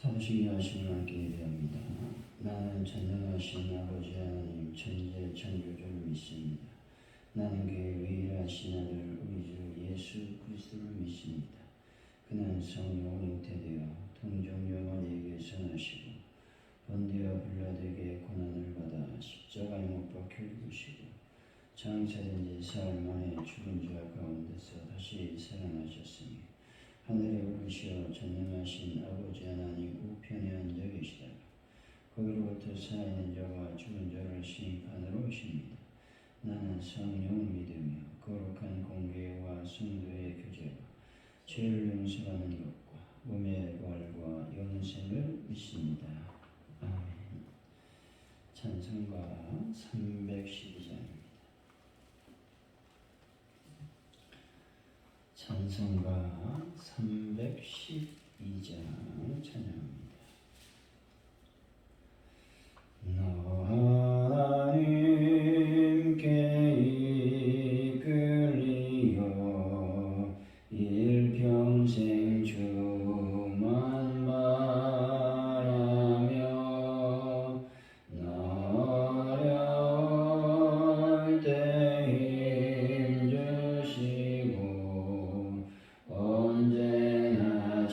사도신경 하시는 함께 예배합니다. 나는 전능하신 아버지 하나님 천지의 창조주를 믿습니다. 나는 그의 유일하신 아들 우리 주 예수 그리스도를 믿습니다. 그는 성령 잉태되어 동정녀마리에게서 나시고 본디오 빌라도에게 고난을 받아 십자가에 못 박혀 죽으시고 장사된 지 사흘 만에 죽은 자 가운데서 다시 살아나셨으니 하늘에 오르시어 전능하신 아버지 하나님 우편에 앉아 계시다가 거기로부터 살아있는 자와 죽은 자를 심판하러 오십니다. 나는 성령을 믿으며 거룩한 공회와 성도의 교제와 죄를 용서하는 것과 몸의 부활과 영생을 믿습니다. 아멘. 찬송가 312장입니다. 찬송가 312장 찬양합니다. 하나님께 이끌리어 일평생 주만 바라며 어려울 때 힘주시고 언제나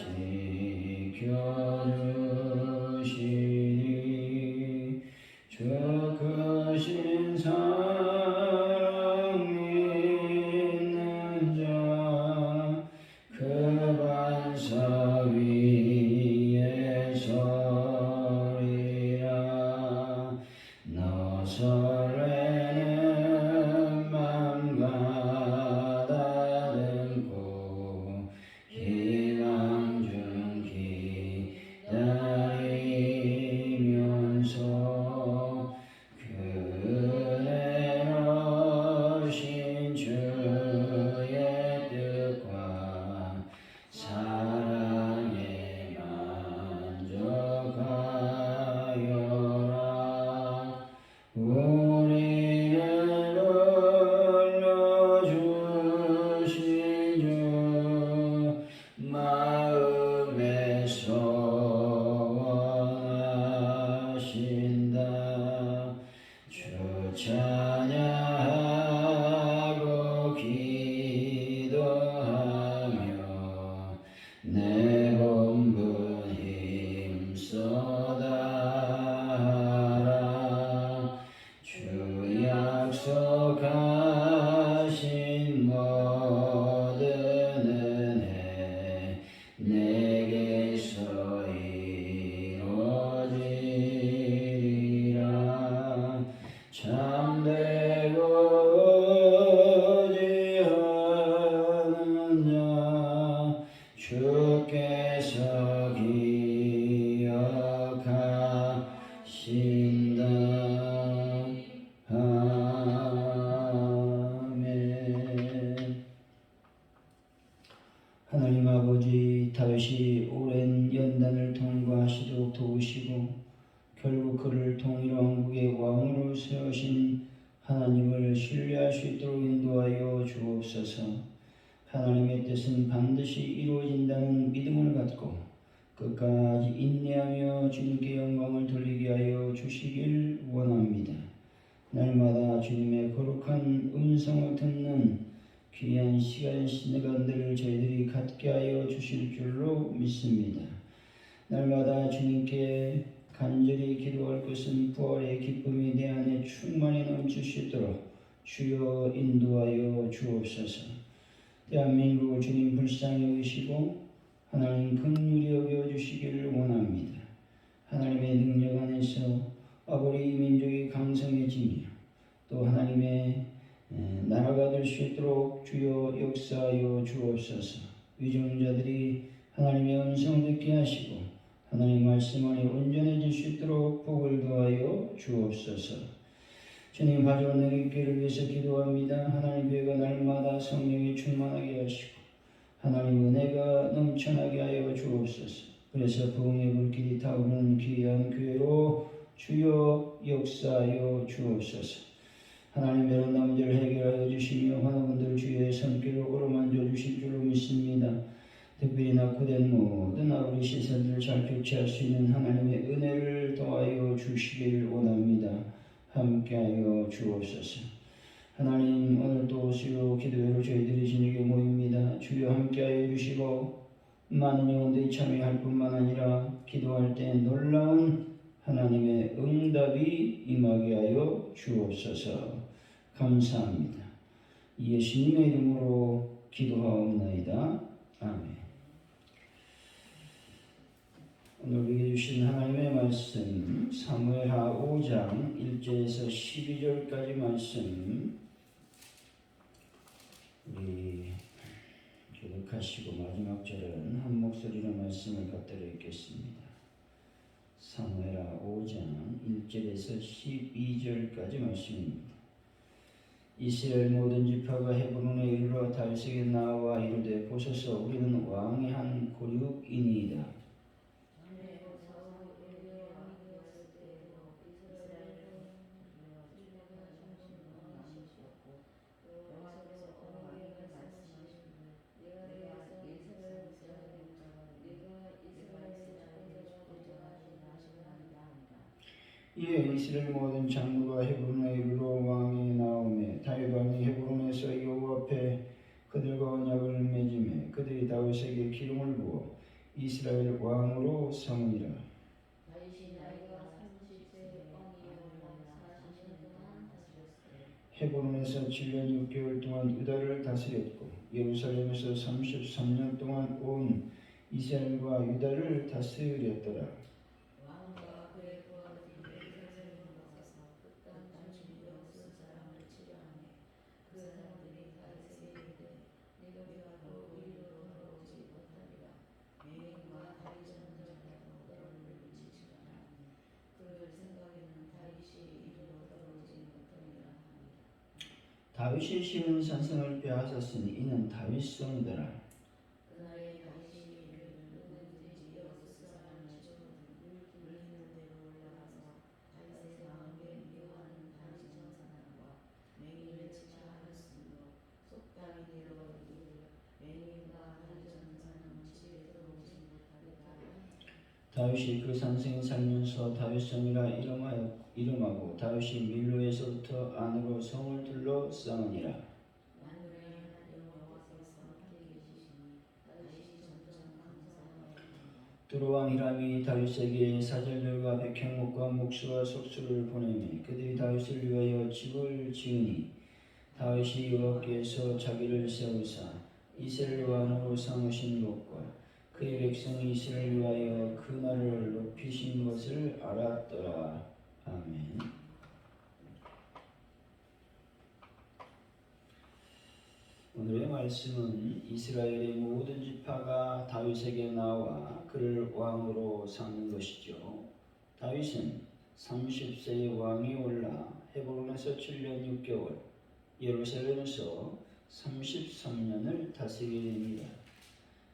지켜주시니 주 크신 사랑 믿는 자 그 반석 위에 서리라. 너 설레는 맘 가다듬고 희망 중 기다리면서 그대로 신 주의 뜻과 사랑에 만족하여라. 우리를 불러주신 주 마음에서 원하신다. 주 찬양하고 기도하며 내 본분 힘써 다하라. 주 약속하신 모든 은혜 내게서 이루어지리라. 참되고 의지하는 자 주께서 기억하신다. 아멘. 하나님 아버지, 다윗이 오랜 연단을 통과하시도록 도우시고 결국 그를 통일왕국의 왕으로 세우신 하나님을 신뢰할 수 있도록 인도하여 주옵소서. 하나님의 뜻은 반드시 이루어진다는 믿음을 갖고 끝까지 인내하며 주님께 영광을 돌리게 하여 주시길 원합니다. 날마다 주님의 거룩한 음성을 듣는 귀한 시간들을 저희들이 갖게 하여 주실 줄로 믿습니다. 날마다 주님께 간절히 기도할 것은 부활의 기쁨이 내 안에 충만히 넘칠 수 있도록 주여 인도하여 주옵소서. 대한민국을 주님 불쌍히 여기시고 하나님 긍휼히 여겨주시기를 원합니다. 하나님의 능력 안에서 아버지 민족이 강성해지며 또 하나님의 나라가 될 수 있도록 주여 역사하여 주옵소서. 위정자들이 하나님의 음성을 듣게 하시고 하나님의 말씀 안에 온전해질 수 있도록 복을 더하여 주옵소서. 주님 가져온 능력교회를 위해서 기도합니다. 하나님 교회가 날마다 성령이 충만하게 하시고 하나님 은혜가 넘쳐나게 하여 주옵소서. 그래서 부흥의 불길이 타오르는 귀한 교회로 주여 역사하여 주옵소서. 하나님 메론나 문제를 해결하여 주시며 환우분들 주의 손길로 어루만져 주실 줄로 믿습니다. 특별히 낙후된 모든 아우리 시선들을 잘 교체할 수 있는 하나님의 은혜를 더하여 주시길 원합니다. 함께하여 주옵소서. 하나님, 오늘도 수요 기도회로 저희들이 저녁에 모입니다. 주여 함께하여 주시고 많은 영혼들이 참여할 뿐만 아니라 기도할 때 놀라운 하나님의 응답이 임하게 하여 주옵소서. 감사합니다. 예수님의 이름으로 기도하옵나이다. 아멘. 오늘 우리에게 주신 하나님의 말씀 사무엘하 5장 1절에서 12절까지 말씀 우리 교독하시고 마지막 절은 한 목소리로 말씀을 갖도록 읽겠습니다. 사무엘하 5장 1절에서 12절까지 말씀입니다. 이스라엘 모든 지파가 헤브론에 이르러 다윗에게 나와 이르되 보소서 우리는 왕의 한 고륙이니이다. 이에 이스라엘 모든 장로가 헤브론에 이르러 왕이 나오매 다윗 왕이 헤브론에서 여호와 앞에 그들과 언약을 맺으매 그들이 다윗에게 기름을 부어 이스라엘 왕으로 삼으니라. 헤브론에서 7년 6개월 동안 유다를 다스렸고 예루살렘에서 33년 동안 온 이스라엘과 유다를 다스렸더라. 다윗이 심은 산성을 빼앗았으니 이는 다윗성이더라. 다윗이 그 산성에 살면서 다윗성이라 이름하고 다윗이 밀로에서부터 안으로 성을 둘러 쌓으니라. 두로왕 히람이 다윗에게 사절들과 백향목과 목수와 석수를 보내매 그들이 다윗을 위하여 집을 지으니 다윗이 여호와께서 자기를 세우사 이스라엘 왕으로 삼으신 것과 그의 백성이 이스라엘 위하여 그 나라를 높이신 것을 알았더라. 아멘. 오늘의 말씀은 이스라엘의 모든 지파가 다윗에게 나와 그를 왕으로 삼는 것이죠. 다윗은 30세의 왕이 올라 헤브론에서 7년 6개월, 예루살렘에서 33년을 다스리게 됩니다.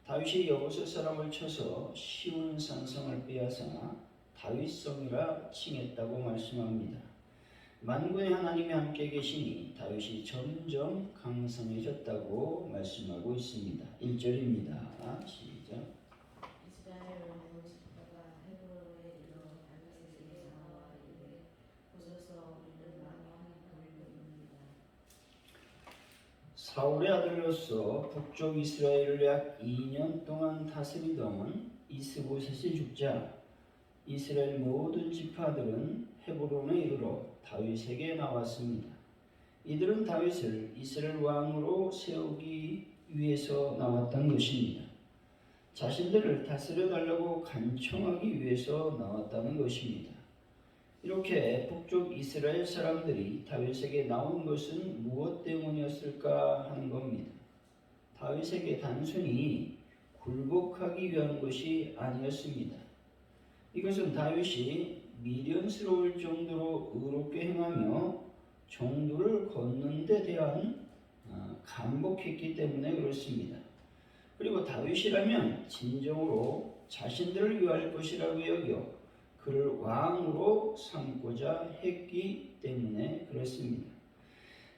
다윗이 여호수 사람을 쳐서 시온 산성을 빼앗아 다윗성이라 칭했다고 말씀합니다. 만군의 하나님이 함께 계시니 다윗이 점점 강성해졌다고 말씀하고 있습니다. 1절입니다. 시작. 사울의 아들로서 북쪽 이스라엘을 약 2년 동안 다스리던 이스보셋이 죽자 이스라엘 모든 지파들은 헤브론에 이르러 다윗에게 나왔습니다. 이들은 다윗을 이스라엘 왕으로 세우기 위해서 나왔던 것입니다. 자신들을 다스려 달라고 간청하기 위해서 나왔다는 것입니다. 이렇게 북쪽 이스라엘 사람들이 다윗에게 나온 것은 무엇 때문이었을까 하는 겁니다. 다윗에게 단순히 굴복하기 위한 것이 아니었습니다. 이것은 다윗이 미련스러울 정도로 의롭게 행하며 정도를 걷는 데 대한 간복했기 때문에 그렇습니다. 그리고 다윗이라면 진정으로 자신들을 위할 것이라고 여겨 그를 왕으로 삼고자 했기 때문에 그렇습니다.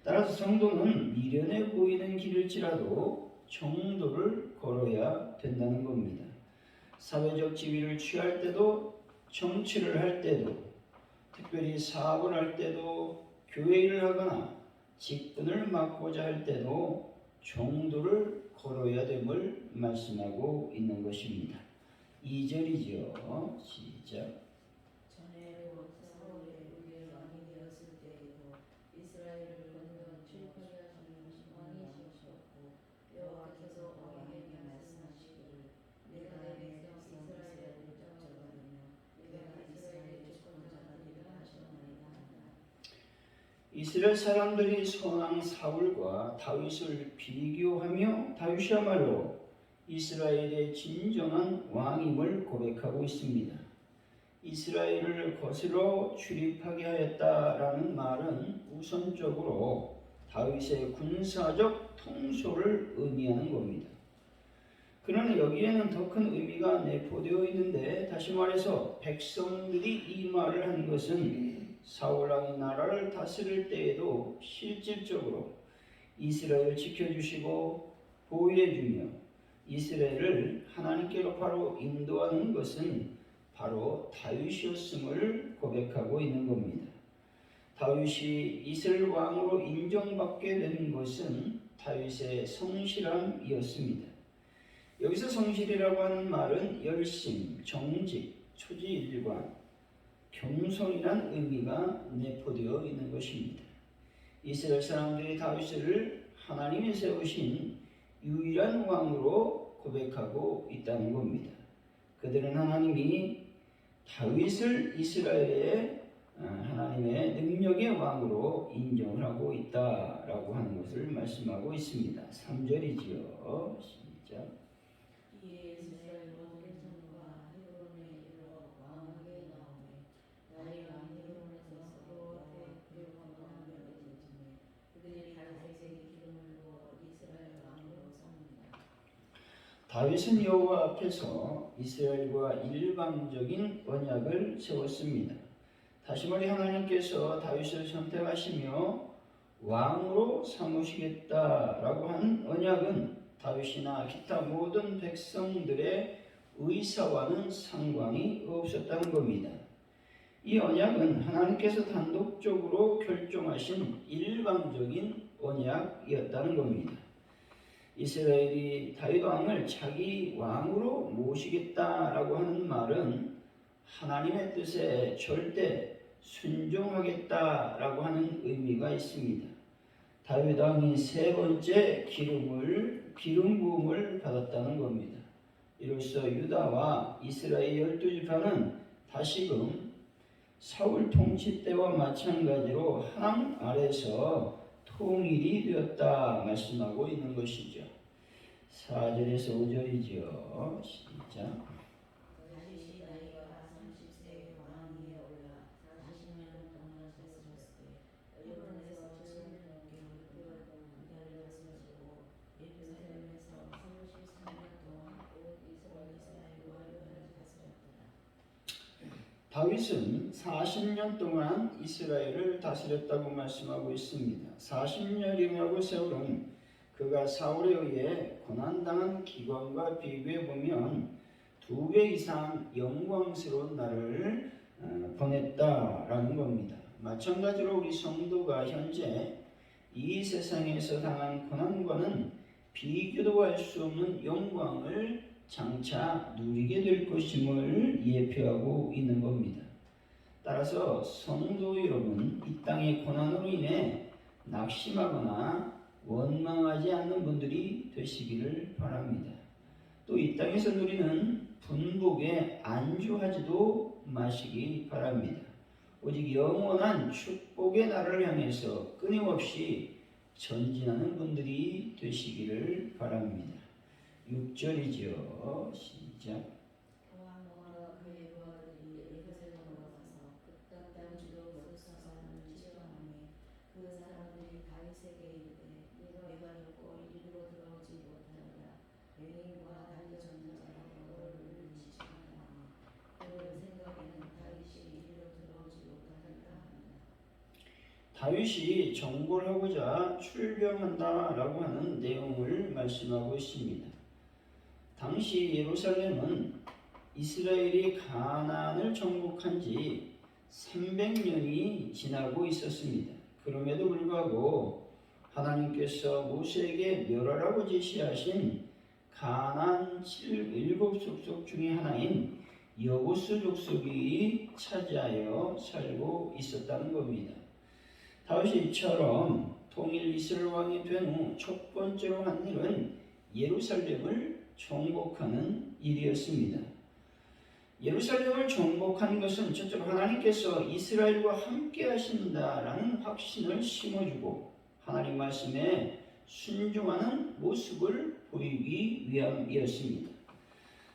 따라서 성도는 미련해 보이는 길일지라도 정도를 걸어야 된다는 겁니다. 사회적 지위를 취할 때도, 정치를 할 때도, 특별히 사업을 할 때도, 교회 일을 하거나 직분을 맡고자 할 때도 종도를 걸어야 됨을 말씀하고 있는 것입니다. 2절이죠. 시작. 전에 곧 사울의 우리의 왕이 되었을 때에도 이스라엘을 건너 출입하게 하시는 왕이시었고 여호와께서 왕에게 말씀하시기를 내가 내 백성 이스라엘을 붙잡아내며 내가 이스라엘의 주권자가 되리라 하셨나이다 한다. 이스라엘 사람들이 선왕 사울과 다윗을 비교하며 다윗이야말로 이스라엘의 진정한 왕임을 고백하고 있습니다. 이스라엘을 거스러 출입하게 하였다라는 말은 우선적으로 다윗의 군사적 통솔을 의미하는 겁니다. 그러나 여기에는 더 큰 의미가 내포되어 있는데, 다시 말해서 백성들이 이 말을 한 것은 사울왕이 나라를 다스릴 때에도 실질적으로 이스라엘을 지켜주시고 보호해주며 이스라엘을 하나님께로 바로 인도하는 것은 바로 다윗이었음을 고백하고 있는 겁니다. 다윗이 이스라엘 왕으로 인정받게 된 것은 다윗의 성실함이었습니다. 여기서 성실이라고 하는 말은 열심, 정직, 초지일관, 겸손이란 의미가 내포되어 있는 것입니다. 이스라엘 사람들이 다윗을 하나님이 세우신 유일한 왕으로 고백하고 있다는 겁니다. 그들은 하나님이 다윗을 이스라엘의 하나님의 능력의 왕으로 인정을 하고 있다라고 하는 것을 말씀하고 있습니다. 3절이지요. 시작. 이에 이스라엘 모든 성과 헤브론에 이르러 왕에게 나오매 다윗 왕이 헤브론에서 서로 앞에 교육하며 여겨지매 그들이 다윗에게 기름을 부어 이스라엘 왕으로 삼는다. 다윗은 여호와 앞에서 이스라엘과 일방적인 언약을 세웠습니다. 다시 말해 하나님께서 다윗을 선택하시며 왕으로 삼으시겠다라고 하는 언약은 다윗이나 기타 모든 백성들의 의사와는 상관이 없었다는 겁니다. 이 언약은 하나님께서 단독적으로 결정하신 일방적인 언약이었다는 겁니다. 이스라엘이 다윗 왕을 자기 왕으로 모시겠다라고 하는 말은 하나님의 뜻에 절대 순종하겠다라고 하는 의미가 있습니다. 다윗 왕이 세 번째 기름 부음을 받았다는 겁니다. 이로써 유다와 이스라엘 12지파는 다시금 사울 통치 때와 마찬가지로 하나님 아래서 통일이 되었다 말씀하고 있는 것이죠. 4절에서 5절이죠. 시작. 다윗이 나이가 30세에 왕 위에 올라 40년 동안 다스렸을 때 헤브론에서 7년 넘게 유다를 다스리고 예루살렘에서 33년 동안 온 이스라엘과 유다를 다스렸더라. 다윗은 40년 동안 이스라엘을 다스렸다고 말씀하고 있습니다. 40년이라고 세월은 그가 사울에 의해 고난당한 기간과 비교해 보면 2배 이상 영광스러운 날을 보냈다라는 겁니다. 마찬가지로 우리 성도가 현재 이 세상에서 당한 고난과는 비교도 할 수 없는 영광을 장차 누리게 될 것임을 예표하고 있는 겁니다. 따라서 성도 여러분, 이 땅의 고난으로 인해 낙심하거나 원망하지 않는 분들이 되시기를 바랍니다. 또 이 땅에서 누리는 분복에 안주하지도 마시기 바랍니다. 오직 영원한 축복의 날을 향해서 끊임없이 전진하는 분들이 되시기를 바랍니다. 6절이죠. 시작. 왕과 그의 부하들이 예루살렘으로 가서 그땅 주로 사람을 치려하매 그 사람들이 다윗에게 이르되 내가 죽고 이리로 들어오지 못하리라. 맹인과 달려 전자가 너를 치려하니 그들 생각에는 다윗이 이리로 들어오지 못하리라 한다. 다윗이 정벌하고자 출병한다라고 하는 내용을 말씀하고 있습니다. 당시 예루살렘은 이스라엘이 가나안을 정복한 지 300년이 지나고 있었습니다. 그럼에도 불구하고 하나님께서 모세에게 멸하라고 제시하신 가나안 7족속 중에 하나인 여부스 족속이 차지하여 살고 있었다는 겁니다. 다윗처럼 통일 이스라엘 왕이 된 후 첫 번째로 한 일은 예루살렘을 정복하는 일이었습니다. 예루살렘을 정복하는 것은 첫째로 하나님께서 이스라엘과 함께 하신다라는 확신을 심어주고 하나님 말씀에 순종하는 모습을 보이기 위함이었습니다.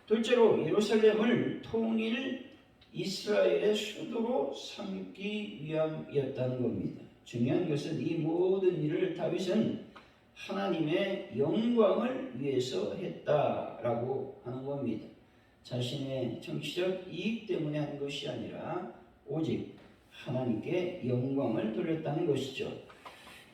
둘째로 예루살렘을 통일 이스라엘의 수도로 삼기 위함이었다는 겁니다. 중요한 것은 이 모든 일을 다윗은 하나님의 영광을 위해서 했다라고 하는 겁니다. 자신의 정치적 이익 때문에 한 것이 아니라 오직 하나님께 영광을 돌렸다는 것이죠.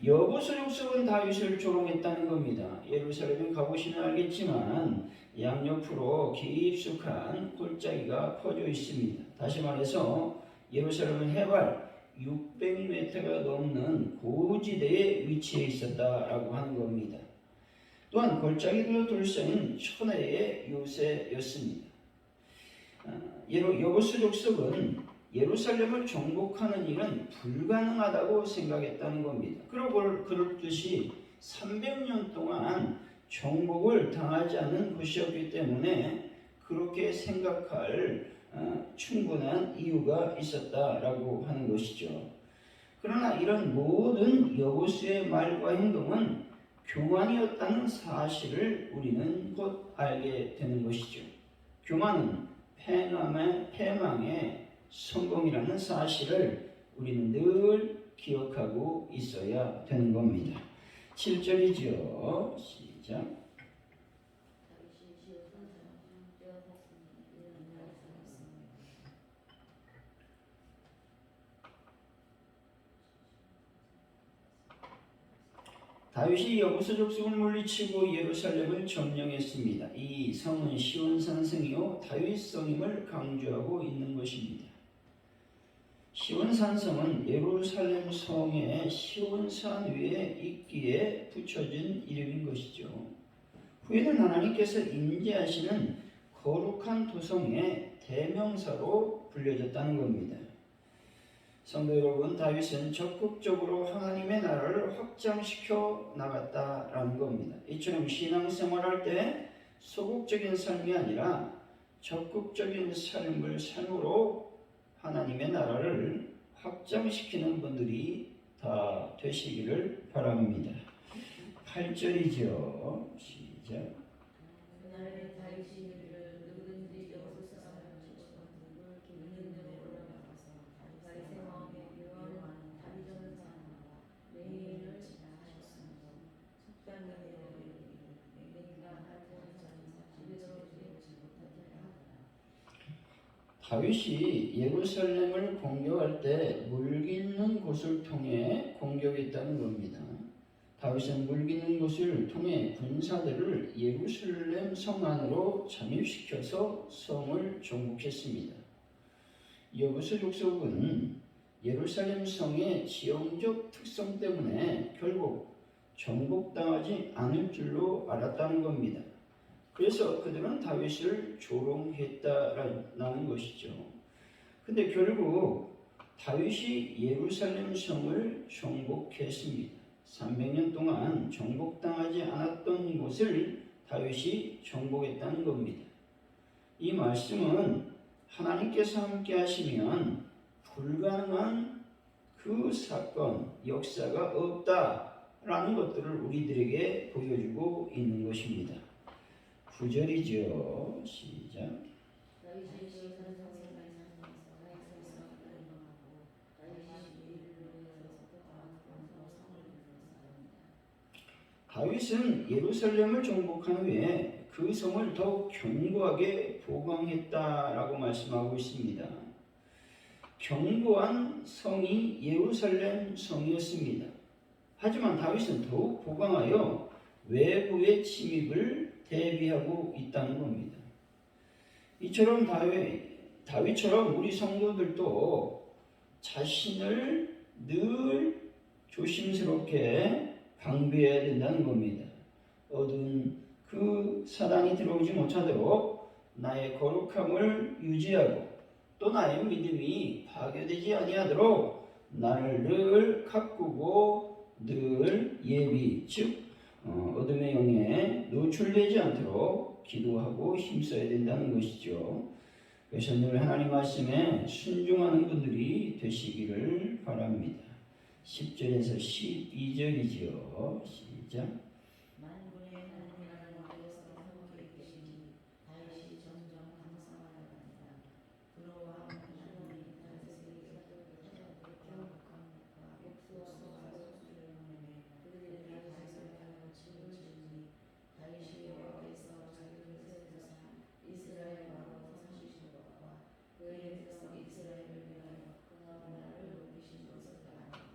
여부스 족속은 다윗을 조롱했다는 겁니다. 예루살렘에 가보시면 알겠지만 양옆으로 깊숙한 골짜기가 퍼져 있습니다. 다시 말해서 예루살렘은 해발 600m가 넘는 고지대에 위치해 있었다라고 하는 겁니다. 또한 골짜기로 둘러싸인 천혜의 요새였습니다. 여부스 족속은 예루살렘을 정복하는 일은 불가능하다고 생각했다는 겁니다. 그렇듯이 300년 동안 정복을 당하지 않은 곳이었기 때문에 그렇게 생각할 충분한 이유가 있었다라고 하는 것이죠. 그러나 이런 모든 여부스의 말과 행동은 교만이었다는 사실을 우리는 곧 알게 되는 것이죠. 교만은 패망의 성공이라는 사실을 우리는 늘 기억하고 있어야 되는 겁니다. 7절이죠. 시작. 다윗이 여부스 족속을 물리치고 예루살렘을 점령했습니다. 이 성은 시온산성이요 다윗성임을 강조하고 있는 것입니다. 시온산성은 예루살렘 성의 시온산 위에 있기에 붙여진 이름인 것이죠. 후에는 하나님께서 임재하시는 거룩한 도성의 대명사로 불려졌다는 겁니다. 성도 여러분, 다윗은 적극적으로 하나님의 나라를 확장시켜 나갔다라는 겁니다. 이처럼 신앙생활할 때 소극적인 삶이 아니라 적극적인 삶으로 하나님의 나라를 확장시키는 분들이 다 되시기를 바랍니다. 8절이죠. 시작. 그날에 다윗이 누구든지 여부스 사람을 있는 데로 올라가서 다윗의 마음에 유언하는 다윗은 사람과 레인을 지나하셨으므로 속단하게 되어 내가 다윗은 집에서 되지 못하게 하더라. 다윗이 예루살렘을 공격할 때 물깃는 곳을 통해 공격했다는 겁니다. 다윗은 물깃는 곳을 통해 군사들을 예루살렘 성 안으로 잠입시켜서 성을 정복했습니다. 여부스 족속은 예루살렘 성의 지형적 특성 때문에 결국 정복당하지 않을 줄로 알았다는 겁니다. 그래서 그들은 다윗을 조롱했다라는 것이죠. 근데 결국 다윗이 예루살렘 성을 정복했습니다. 300년 동안 정복당하지 않았던 곳을 다윗이 정복했다는 겁니다. 이 말씀은 하나님께서 함께 하시면 불가능한 그 사건, 역사가 없다라는 것들을 우리들에게 보여주고 있는 것입니다. 9절이죠. 시작. 다윗이 시온산성에 있는 다윗성을 멸망하고 다윗이 이를 위해서 성을 이루었습니다. 다윗은 예루살렘을 정복한 후에 그 성을 더욱 견고하게 보강했다라고 말씀하고 있습니다. 견고한 성이 예루살렘 성이었습니다. 하지만 다윗은 더욱 보강하여 외부의 침입을 대비하고 있다는 겁니다. 이처럼 다윗처럼 우리 성도들도 자신을 늘 조심스럽게 방비해야 된다는 겁니다. 어두운 그 사단이 들어오지 못하도록 나의 거룩함을 유지하고 또 나의 믿음이 파괴되지 아니하도록 나를 늘 가꾸고 늘 예비 즉 어둠의 영에 노출되지 않도록 기도하고 힘써야 된다는 것이죠. 그래서 늘 하나님 말씀에 순종하는 분들이 되시기를 바랍니다. 10절에서 12절이지요. 시작. 만군의 하나님이라는 말에서 함께 계시니 다윗이 점점 강성하여간다. 두로와 하나님이 다윗에게 경복함과 목소와 소수를 보내매 그들이 다윗을 향하여 침을 지으니 다윗이 여호와께서 자기를 세우사 이스라엘 왕으로 삼으신 것과 그의 백성 이스라엘을 위하여 나라를 높이신 것을 아니라.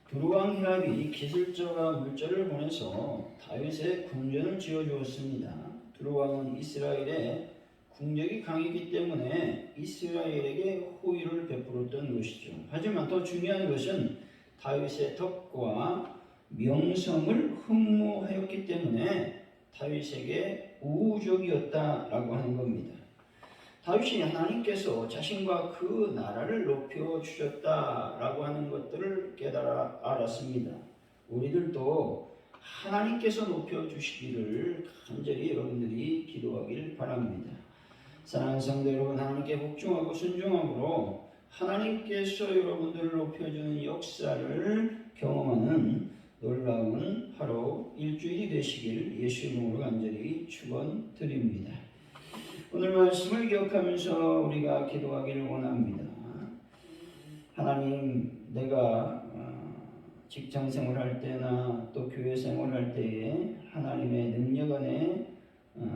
두루왕 히랍이 기술자와 물자를 보내서 다윗의 궁전을 지어주었습니다. 두루왕은 이스라엘에 국력이 강했기 때문에 이스라엘에게 호의를 베풀었던 것이죠. 하지만 더 중요한 것은 다윗의 덕과 명성을 흠모하였기 때문에 다윗에게 우호적이었다라고 하는 겁니다. 다윗이 하나님께서 자신과 그 나라를 높여주셨다라고 하는 것들을 깨달아 알았습니다. 우리들도 하나님께서 높여주시기를 간절히 여러분들이 기도하길 바랍니다. 사랑하는 성도 여러분, 하나님께 복종하고 순종함으로 하나님께서 여러분들을 높여주는 역사를 경험하는 놀라운 하루 일주일이 되시길 예수 이름으로 간절히 축원드립니다. 오늘 말씀을 기억하면서 우리가 기도하기를 원합니다. 하나님, 내가 직장 생활할 때나 또 교회 생활할 때에 하나님의 능력 안에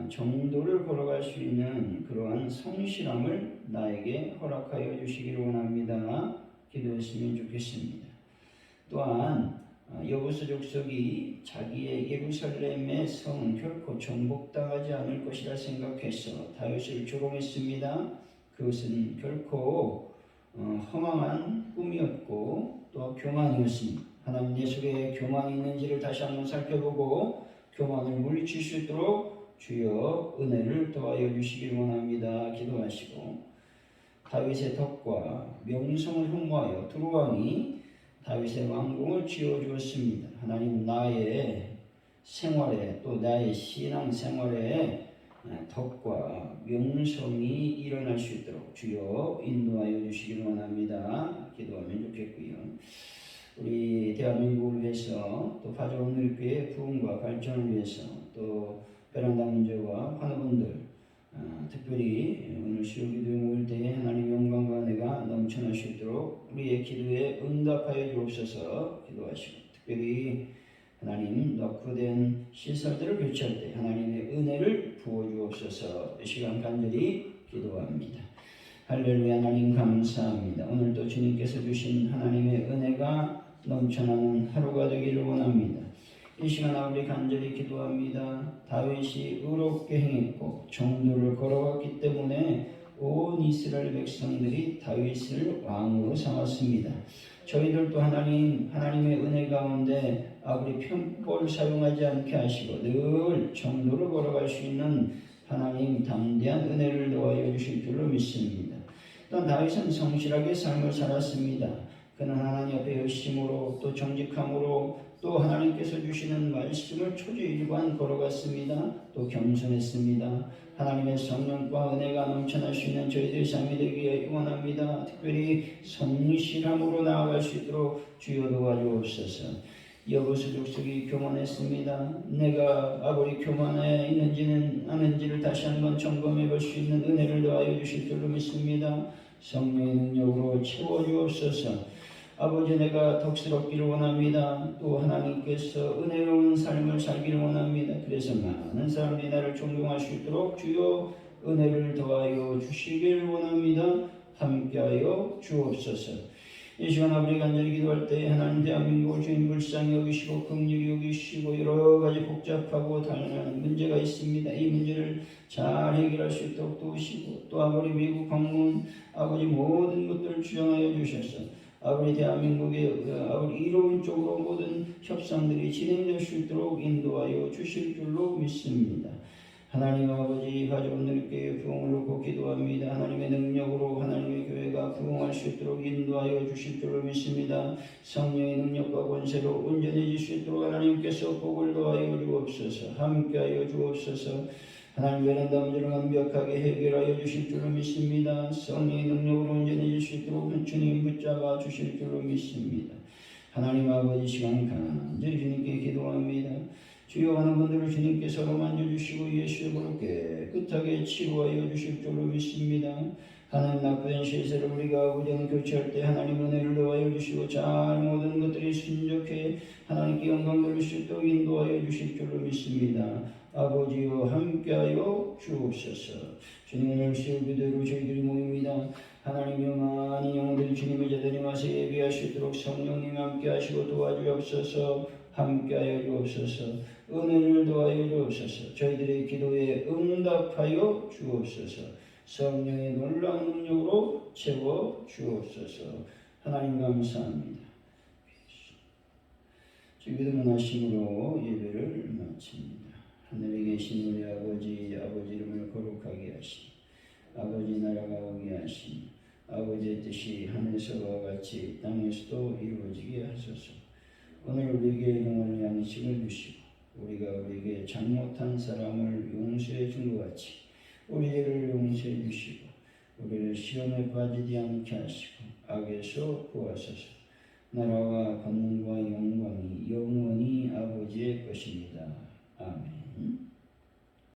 정도를 걸어갈 수 있는 그러한 성실함을 나에게 허락하여 주시기를 원합니다. 기도했으면 좋겠습니다. 또한 여부수 족속이 자기의 예루살렘의 성은 결코 정복당하지 않을 것이라 생각해서 다윗을 조롱했습니다. 그것은 결코 허망한 꿈이었고 또 교만이었습니다. 하나님 내 속에 교만이 있는지를 다시 한번 살펴보고 교만을 물리칠 수 있도록 주여 은혜를 더하여 주시길 원합니다. 기도하시고 다윗의 덕과 명성을 흠모하여 두루왕이 다윗의 왕궁을 지어주었습니다. 하나님 나의 생활에 또 나의 신앙 생활에 덕과 명성이 일어날 수 있도록 주여 인도하여 주시길 원합니다. 기도하면 좋겠고요. 우리 대한민국을 위해서 또 파주오늘교회 부흥과 발전을 위해서 또 베란다 민족과 환우분들 특별히 오늘 수요기도에 모일 때에 하나님 영광과 은혜가 넘쳐날 수 있도록 우리의 기도에 응답하여 주옵소서. 기도하시고 특별히 하나님 낙후된 시설들을 교체할 때 하나님의 은혜를 부어주옵소서. 이 시간 간절히 기도합니다. 할렐루야. 하나님 감사합니다. 오늘도 주님께서 주신 하나님의 은혜가 넘쳐나는 하루가 되기를 원합니다. 이 시간 아버지 간절히 기도합니다. 다윗이 의롭게 행했고 정도를 걸어갔기 때문에 온 이스라엘 백성들이 다윗을 왕으로 삼았습니다. 저희들도 하나님의 은혜 가운데 아버지 편법을 사용하지 않게 하시고 늘 정도를 걸어갈 수 있는 하나님 담대한 은혜를 더하여 주실 줄로 믿습니다. 또한 다윗은 성실하게 삶을 살았습니다. 그는 하나님 앞에 열심으로 또 정직함으로 또 하나님께서 주시는 말씀을 초지일관 걸어갔습니다. 또 겸손했습니다. 하나님의 성령과 은혜가 넘쳐날 수 있는 저희들의 삶이 되기를 원합니다. 특별히 성실함으로 나아갈 수 있도록 주여 도와주옵소서. 여부수 족속이 교만했습니다. 내가 아버지 교만에 있는지는 아닌지를 다시 한번 점검해 볼 수 있는 은혜를 더하여 주실 줄로 믿습니다. 성령의 능력으로 채워주옵소서. 아버지 내가 덕스럽기를 원합니다. 또 하나님께서 은혜로운 삶을 살기를 원합니다. 그래서 많은 사람들이 나를 존경할 수 있도록 주여 은혜를 더하여 주시길 원합니다. 함께하여 주옵소서. 이 시간 아버지 간절히 기도할 때 하나님 대한민국을 주님 불쌍히 여기시고 긍휼히 여기시고 여러 가지 복잡하고 다양한 문제가 있습니다. 이 문제를 잘 해결할 수 있도록 도우시고 또 아버지 미국 방문 아버지 모든 것들을 주장하여 주셔서 아버지 대한민국의 아버지 이로운 쪽으로 모든 협상들이 진행될 수 있도록 인도하여 주실 줄로 믿습니다. 하나님 아버지 가족들께 부흥을 놓고 기도합니다. 하나님의 능력으로 하나님의 교회가 부흥할 수 있도록 인도하여 주실 줄로 믿습니다. 성령의 능력과 권세로 온전해질 수 있도록 하나님께서 복을 더하여 주옵소서. 함께하여 주옵소서. 하나님 베란다 문제를 완벽하게 해결하여 주실 줄로 믿습니다. 성령의 능력으로 온전해질 수 있도록 주님 붙잡아 주실 줄로 믿습니다. 하나님 아버지 시간 간절히 주님께 기도합니다. 주여 하는 분들을 주님께서 만져주시고 예수의 보로 깨끗하게 치료하여 주실 줄로 믿습니다. 하나님 나쁜 시세를 우리가 우정 교체할 때 하나님 은혜를 더하여 주시고 잘 모든 것들이 순적해 하나님께 영광 돌릴 수 있도록 인도하여 주실 줄로 믿습니다. 아버지여 함께하여 주옵소서. 주님 오늘 수요 그대로 저희들이 모입니다. 하나님여 많은 영혼들이 주님의 제자리 와서 예배할 수 있도록 성령님 함께하시고 도와주옵소서. 함께하여 주옵소서. 은혜를 더하여 주옵소서. 저희들의 기도에 응답하여 주옵소서. 성령의 놀라운 능력으로 채워 주옵소서. 하나님 감사합니다. 주기도 문하심으로 예배를 마칩니다. 하늘에 계신 우리 아버지 이름을 거룩하게 하시니 아버지 나라가 오게 하시니 아버지의 뜻이 하늘에서와 같이 땅에서도 이루어지게 하소서. 오늘 우리에게 영원한 양식을 주시고 우리가 우리에게 잘못한 사람을 용서해 준 것 같이 우리 죄를 용서해 주시고 우리를 시험에 빠지지 않게 하시고 악에서 구하소서. 나라와 권능과 영광이 영원히 아버지의 것입니다. 아멘.